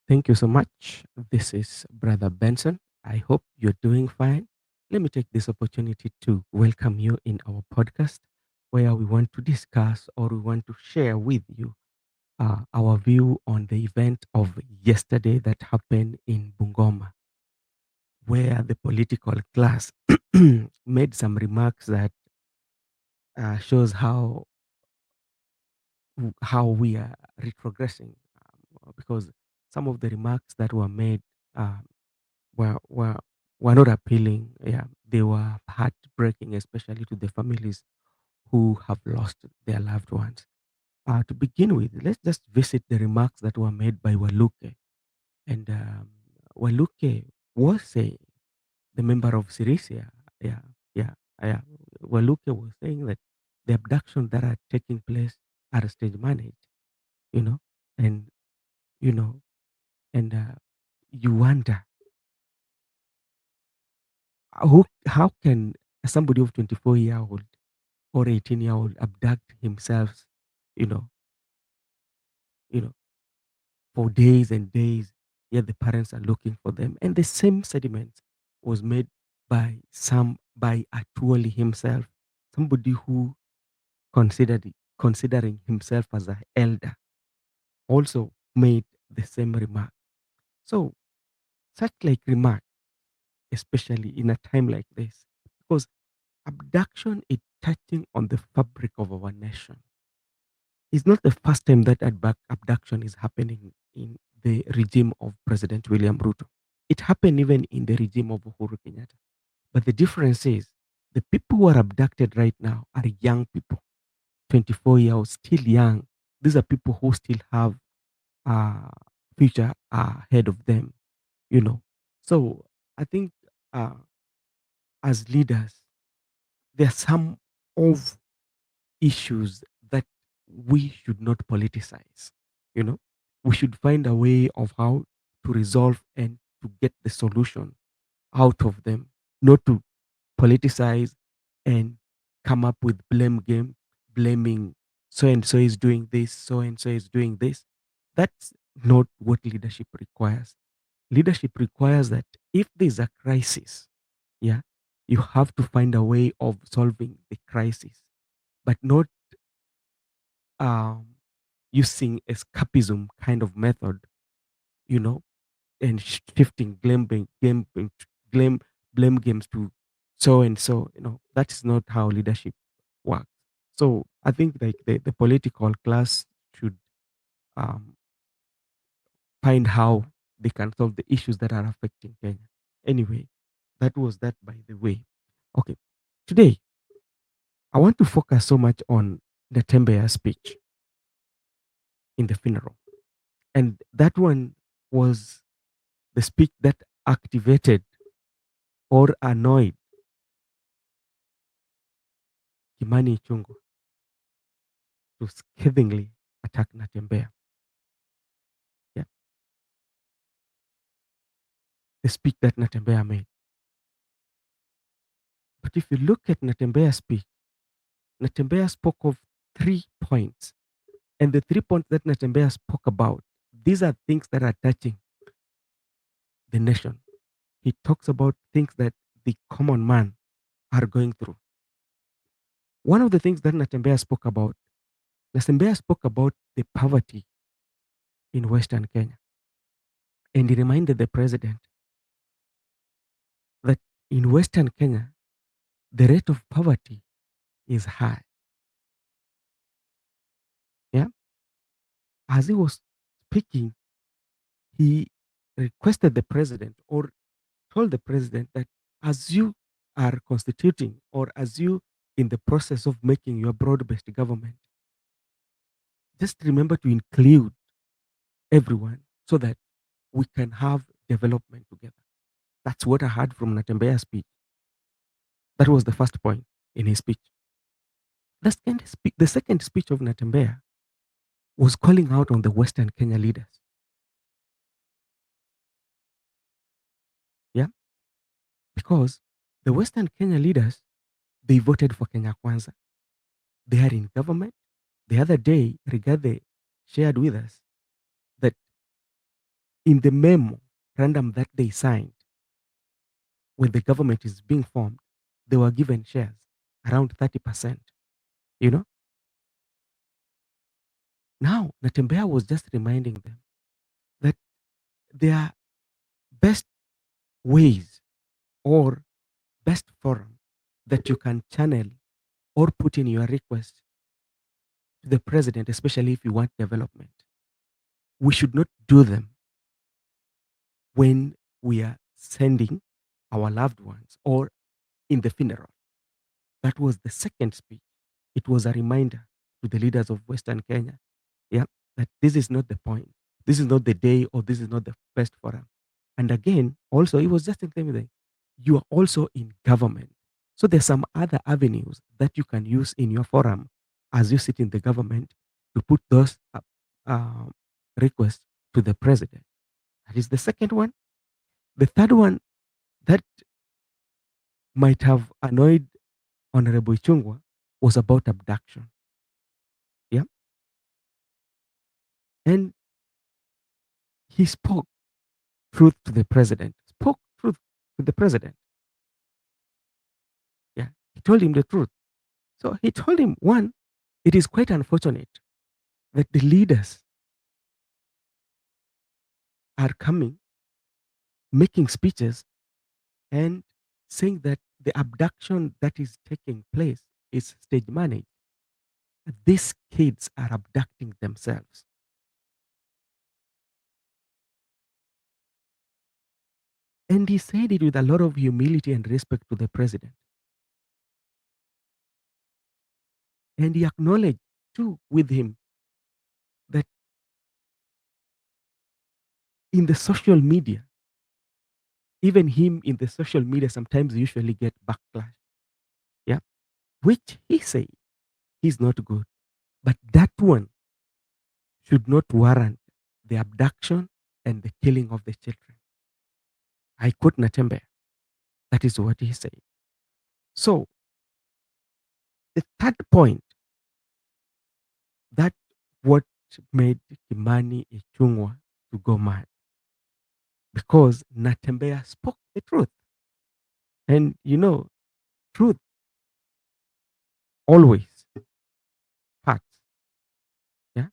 Thank you so much. This is Brother Benson. I hope you're doing fine. Let me take this opportunity to welcome you in our podcast where we want to discuss or we want to share with you our view on the event of yesterday that happened in Bungoma, where the political class made some remarks that shows how we are retrogressing because some of the remarks that were made uh, were were were not appealing. Yeah, they were heartbreaking, especially to the families who have lost their loved ones. To begin with, let's just visit the remarks that were made by Waluke. And Waluke was saying, the member of Sirisia, yeah, yeah, yeah. Waluke was saying that the abductions that are taking place are stage managed, you know, and you know, and you wonder how can somebody of 24-year-old or 18-year-old abduct himself, you know, you know, for days and days, yet the parents are looking for them. And the same sediment was made by Atuoli himself, somebody who considering himself as an elder, also made the same remark. So such like remark, especially in a time like this, because abduction is touching on the fabric of our nation. It's not the first time that abduction is happening in the regime of President William Ruto. It happened even in the regime of Uhuru Kenyatta. But the difference is the people who are abducted right now are young people, 24 years old, still young. These are people who still have a future ahead of them, you know. So I think uh, as leaders, there are some of issues that we should not politicize. You know, we should find a way of how to resolve and to get the solution out of them, not to politicize and come up with blame game, blaming so and so is doing this, so and so is doing this. That's not what leadership requires. Leadership requires that if there's a crisis, yeah, you have to find a way of solving the crisis, but not um, using escapism kind of method, you know, and shifting blame blame games to so and so. You know, that is not how leadership works. So I think like the political class should um, find how they can solve the issues that are affecting Kenya. Anyway, that was that by the way. Okay, today I want to focus so much on the Natembeya speech in the funeral, and that one was the speech that activated or annoyed Kimani Ichungwa to scathingly attack Natembeya. Yeah, the speech that Natembeya made. But if you look at Natembeya's speech, Natembeya spoke of 3 points. And the 3 points that Natembeya spoke about, these are things that are touching the nation. He talks about things that the common man are going through. One of the things that Natembeya spoke about the poverty in Western Kenya. And he reminded the president that in Western Kenya, the rate of poverty is high. Yeah. As he was speaking, he requested the president or told the president that as you are constituting or as you in the process of making your broad-based government, just remember to include everyone so that we can have development together. That's what I heard from Natembeya's speech. That was the first point in his speech. The second speech of Natembeya was calling out on the Western Kenya leaders. Yeah, because the Western Kenya leaders, they voted for Kenya Kwanza. They are in government. The other day, Rigathi shared with us that in the memorandum that they signed when the government is being formed, they were given shares around 30%. You know, now Natembeya was just reminding them that their best ways or best forum that you can channel or put in your request to the president, especially if you want development, we should not do them when we are sending our loved ones or in the funeral. That was the second speech. It was a reminder to the leaders of Western Kenya, yeah, that this is not the point. This is not the day, or this is not the best forum. And again, also, it was just intimidating. You are also in government. So there's some other avenues that you can use in your forum as you sit in the government to put those uh, requests to the president. That is the second one. The third one that might have annoyed Honorable Ichungwa was about abduction. Yeah. And he spoke truth to the president, spoke truth to the president. Yeah. He told him the truth. So he told him, one, it is quite unfortunate that the leaders are coming, making speeches, and saying that the abduction that is taking place is stage managed. These kids are abducting themselves. And he said it with a lot of humility and respect to the president. And he acknowledged too with him that in the social media, even him in the social media sometimes usually get backlash. Yeah. Which he said he's not good. But that one should not warrant the abduction and the killing of the children. I quote Natembeya. That is what he said. So the third point, that what made Kimani Ichungwa to go mad, because Natembeya spoke the truth. And you know, truth always hurts. Yeah?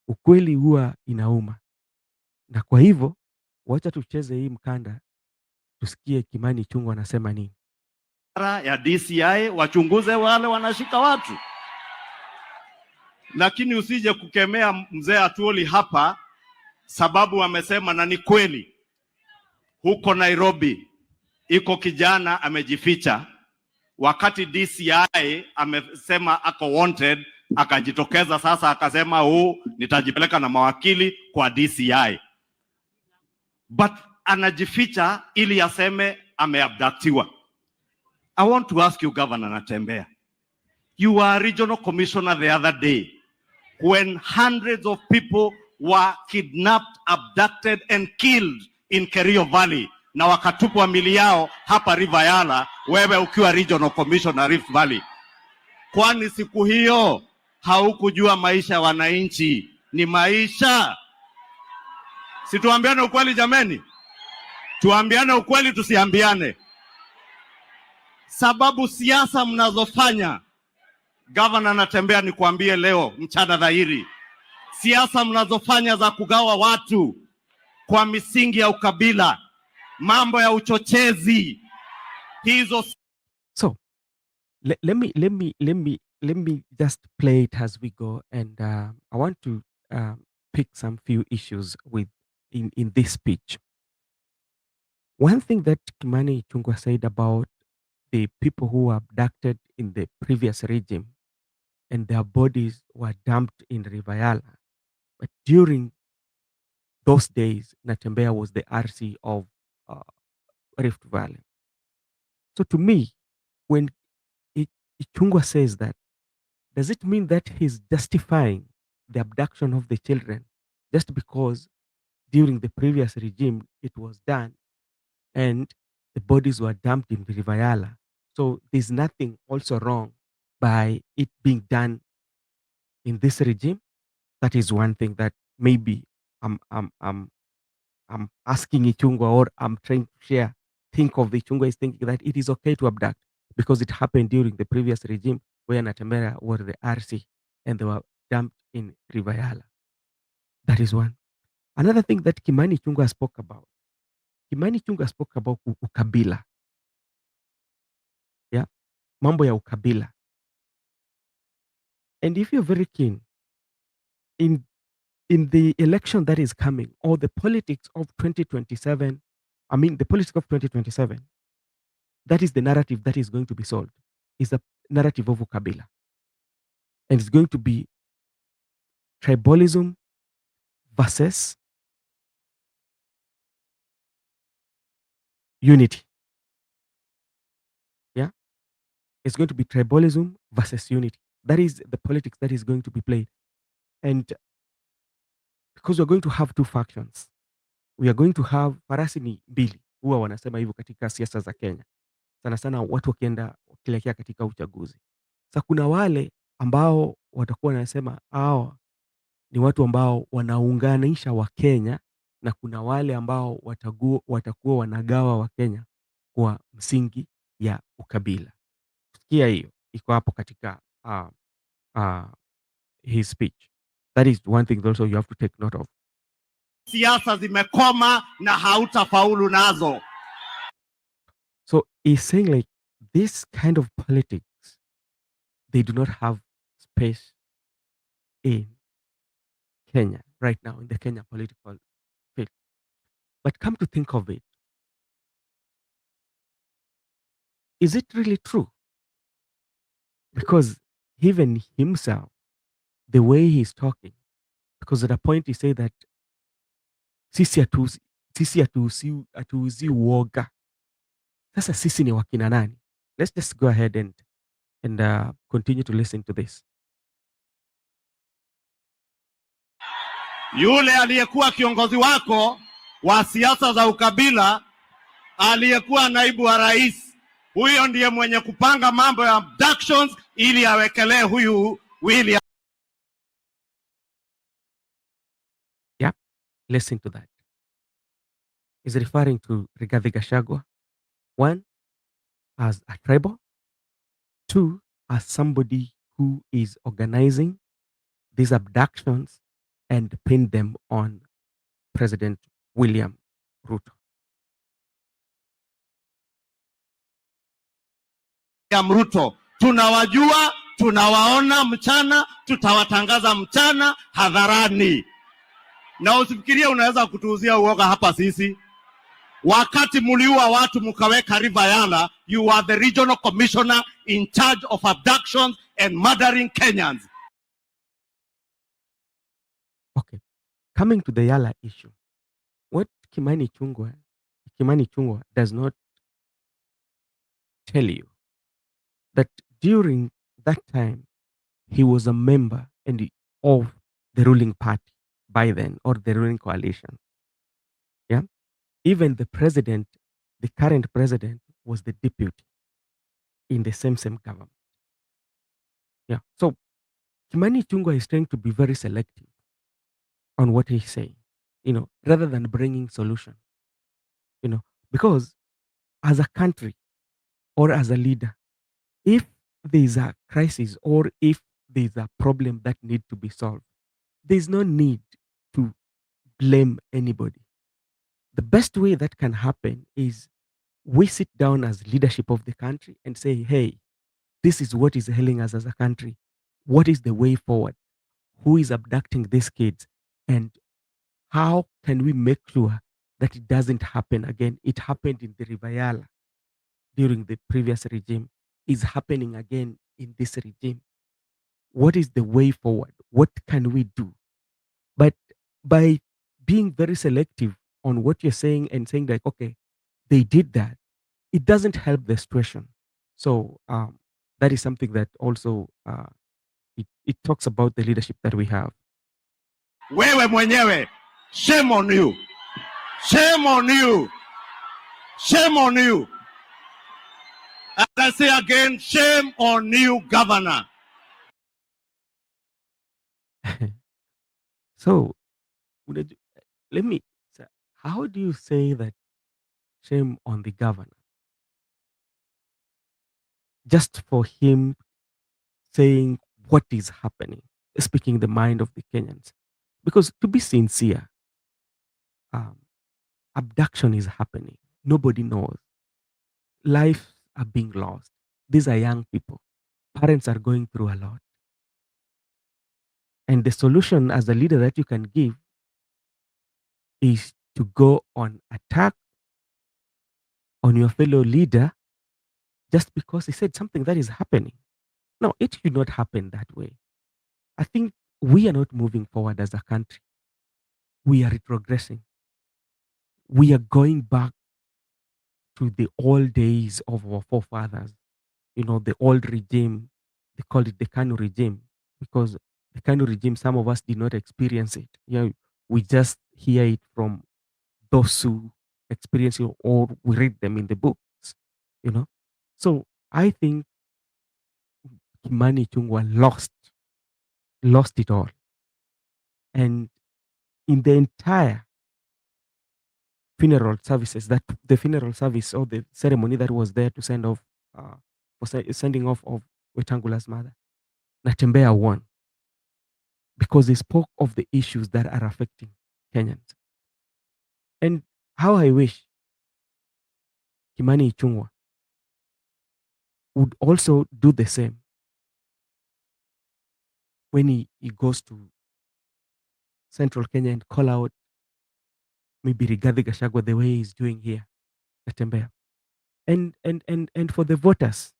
Ukweli huwa inauma. Na kwa hivyo, wacha tucheze hii mkanda, tusikie Kimani Ichungwa anasema nini. Ya DCI wachunguze wale wanashika watu, lakini usije kukemea mzee Atuoli hapa, sababu wamesema, na ni kweli, huko Nairobi iko kijana amejificha, wakati DCI amesema ako wanted, akajitokeza sasa akasema nitajipeleka na mawakili kwa DCI, but anajificha ili aseme ameabductiwa. I want to ask you, Governor Natembeya, you were a regional commissioner the other day when hundreds of people were kidnapped, abducted and killed in Kerio Valley na wakatupwa mili yao hapa River Yala, wewe ukiwa regional commissioner Rift Valley. Kwani siku hiyo haukujua maisha ya wananchi ni maisha? Si tuambiane ukweli jameni? Tuambiane ukweli, tusiambiane. Sababu siasa mnazofanya, Governor Natembeya, nikuambie leo mchana dhahiri, siasa mnazofanya za kugawa watu kwa misingi ya ukabila, mambo ya uchochezi, hizo. So let me just play it as we go, and I want to pick some few issues with in this speech. One thing that Kimani Ichungwa said about the people who were abducted in the previous regime and their bodies were dumped in River Yala. But during those days, Natembeya was the RC of uh, Rift Valley. So to me, when Ichungwa says that, does it mean that he's justifying the abduction of the children just because during the previous regime it was done and the bodies were dumped in the River Yala? So there's nothing also wrong by it being done in this regime. That is one thing that maybe I'm I'm asking Ichungwa, or I'm trying to share, think of the Ichungwa is thinking that it is okay to abduct because it happened during the previous regime where Natembeya were the RC and they were dumped in River Yala. That is one. Another thing that Kimani Ichungwa spoke about. Kimani Ichungwa spoke about ukabila. Yeah. Mambo ya ukabila. And if you're very keen in the election that is coming, or the politics of 2027, the politics of 2027, that is the narrative that is going to be sold, is the narrative of ukabila. And it's going to be tribalism versus unity. Yeah. It's going to be tribalism versus unity. That is the politics that is going to be played. And because we're going to have two factions, we are going to have farasi ni mbili, huwa wanasema hivyo katika siasa za Kenya, sana sana watu wakielekea katika uchaguzi. Sasa kuna wale ambao watakuwa wanasema hawa ni watu ambao wanaunganisha Wakenya, na kuna wale ambao watakuwa wanagawa Wakenya kwa msingi ya ukabila. Sikia hiyo iko hapo katika his speech. That is one thing also you have to take note of. Siasa zimekoma na hautafaulu nazo. So he's saying like this kind of politics, they do not have space in Kenya right now, in the Kenya political field. But come to think of it, is it really true? Because even himself, the way he's talking, because at a point he said that sisi hatuuzi uoga. Sasa sisi ni wakina nani? Let's just go ahead and continue to listen to this. Yule aliyekuwa kiongozi wako wa siasa za ukabila, aliyekuwa naibu wa rais, huyo ndiye mwenye kupanga mambo ya abductions ili awekelee huyu William. Yeah, listen to that. He's referring to Rigathi Gachagua, one, as a tribal, two, as somebody who is organizing these abductions and pin them on President William Ruto. Ruto, tunawajua, tunawaona mchana, tutawatangaza mchana hadharani. Na usifikirie unaweza kutuuzia uoga hapa sisi. Wakati muliua watu mkaweka River Yala, you are the regional commissioner in charge of abductions and murdering Kenyans. Okay, coming to the Yala issue, what Kimani Ichungwa does not tell you that during that time he was a member of the ruling party by then, or the ruling coalition. Yeah, even the current president, was the deputy in the same government. Yeah, so Kimani Ichungwa is trying to be very selective on what he's saying, rather than bringing solution, because as a country or as a leader, if there's a crisis or if there's a problem that need to be solved, there's no need to blame anybody. The best way that can happen is we sit down as leadership of the country and say, hey, this is what is ailing us as a country. What is the way forward? Who is abducting these kids? And how can we make sure that it doesn't happen again? It happened in the River Yala during the previous regime. Is happening again in this regime. What is the way forward? What can we do? But by being very selective on what you're saying and saying like, okay, they did that, it doesn't help the situation. So that is something that also it talks about the leadership that we have. Wewe mwenyewe, shame on you. Shame on you. Shame on you. And I say again, shame on you, governor. So let me, How do you say that shame on the governor just for him saying what is happening, speaking the mind of the Kenyans? Because to be sincere, um, abduction is happening. Nobody knows. Lives are being lost. These are young people. Parents are going through a lot. And the solution as a leader that you can give is to go on attack on your fellow leader just because he said something that is happening. No, it should not happen that way. I think we are not moving forward as a country. We are retrogressing. We are going back to the old days of our forefathers, the old regime. They call it the Kanu regime because the Kanu regime, some of us did not experience it. We just hear it from those who experience it or we read them in the books, you know. So I think Kimani Chungwa lost it all. And in the entire funeral services, that the funeral service or the ceremony that was there to send off, sending off of Wetangula's mother, Natembeya won because he spoke of the issues that are affecting Kenyans. And how I wish Kimani Ichungwa would also do the same when he goes to Central Kenya and call out maybe Rigathi Gachagua the way he's doing here at Natembeya. And for the voters,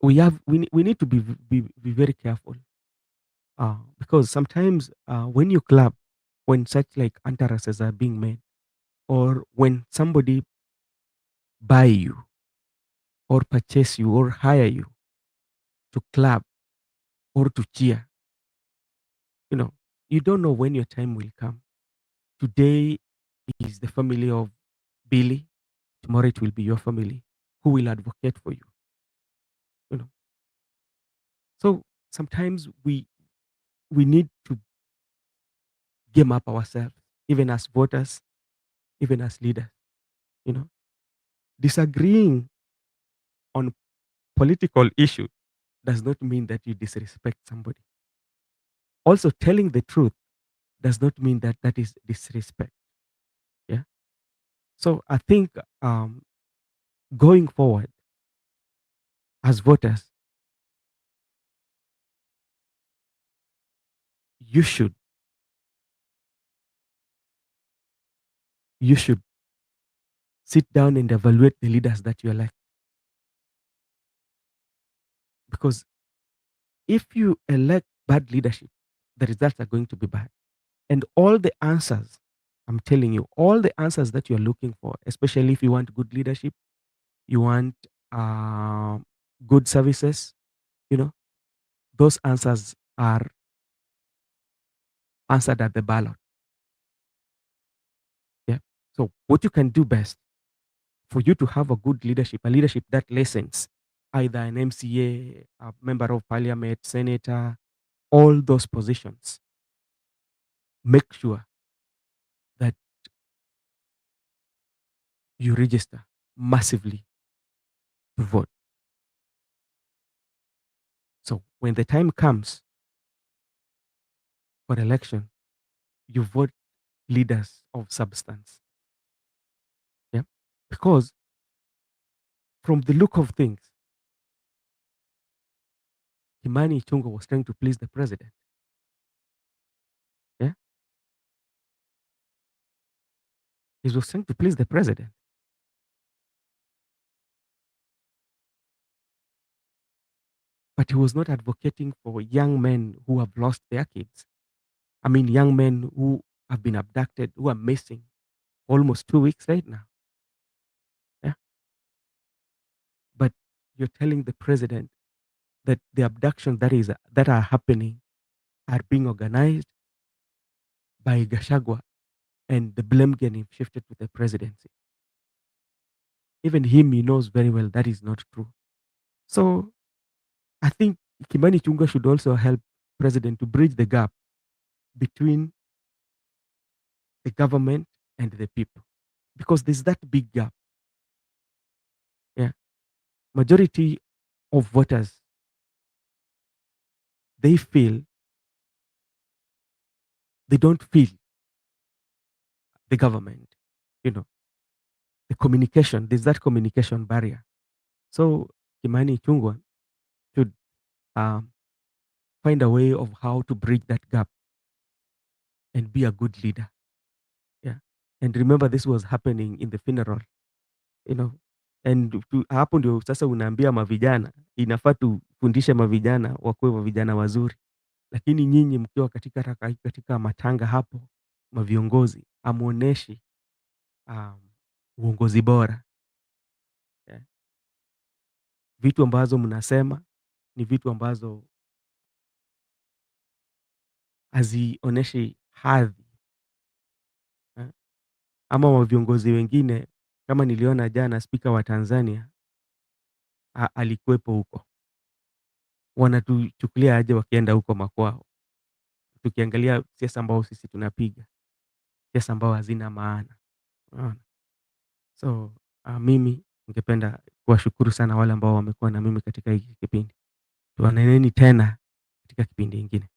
we need to be very careful because sometimes when you club, when such like antarances are being made, or when somebody buy you or purchase you or hire you to club or to cheer, you know, you don't know when your time will come. Today is the family of Billy. Tomorrow it will be your family who will advocate for you. You know, so sometimes we need to game up ourselves, even as voters, even as leaders. You know, disagreeing on political issue does not mean that you disrespect somebody. Also, telling the truth does not mean that that is disrespect. Yeah. So I think going forward as voters, you should you should sit down and evaluate the leaders that you elect. Because if you elect bad leadership, the results are going to be bad. And all the answers, I'm telling you, all the answers that you're looking for, especially if you want good leadership, you want uh, good services, you know, those answers are answered at the ballot. Yeah. So what you can do best for you to have a good leadership, a leadership that listens, either an MCA, a member of parliament, senator, all those positions, make sure that you register massively to vote. So when the time comes for election, you vote leaders of substance. Yeah. Because from the look of things, Kimani Ichungwa was trying to please the president. Yeah. He was trying to please the president. But he was not advocating for young men who have lost their kids. I mean, young men who have been abducted, who are missing almost 2 weeks right now. Yeah. But you're telling the president that the abductions that are happening are being organized by Gashagwa and the blame getting shifted to the presidency. Even him, he knows very well that is not true. So I think Kimani Chunga should also help president to bridge the gap between the government and the people, because there's that big gap. Yeah, majority of voters, they feel they don't feel the government. You know, the communication. There's that communication barrier. So Kimani Ichungwa should um, find a way of how to bridge that gap and be a good leader. Yeah, and remember this was happening in the funeral. You know, and hapo ndio sasa unaambia mavijana, inafaa tufundishe mavijana wakuwe mavijana wazuri, lakini nyinyi mkiwa katika matanga hapo, maviongozi amuoneshi uongozi bora. Yeah. Vitu ambazo mnasema ni vitu ambazo hazioneshi hadhi. Eh. Ama wa viongozi wengine kama niliona jana spika wa Tanzania alikuwepo huko. Wanatuchukulia aje wakienda huko makwao? Tukiangalia siasa ambao sisi tunapiga, siasa ambao hazina maana. Unaona? So mimi ningependa kuwashukuru sana wale ambao wamekuwa na mimi katika hiki kipindi. Tuonaneni tena katika kipindi kingine.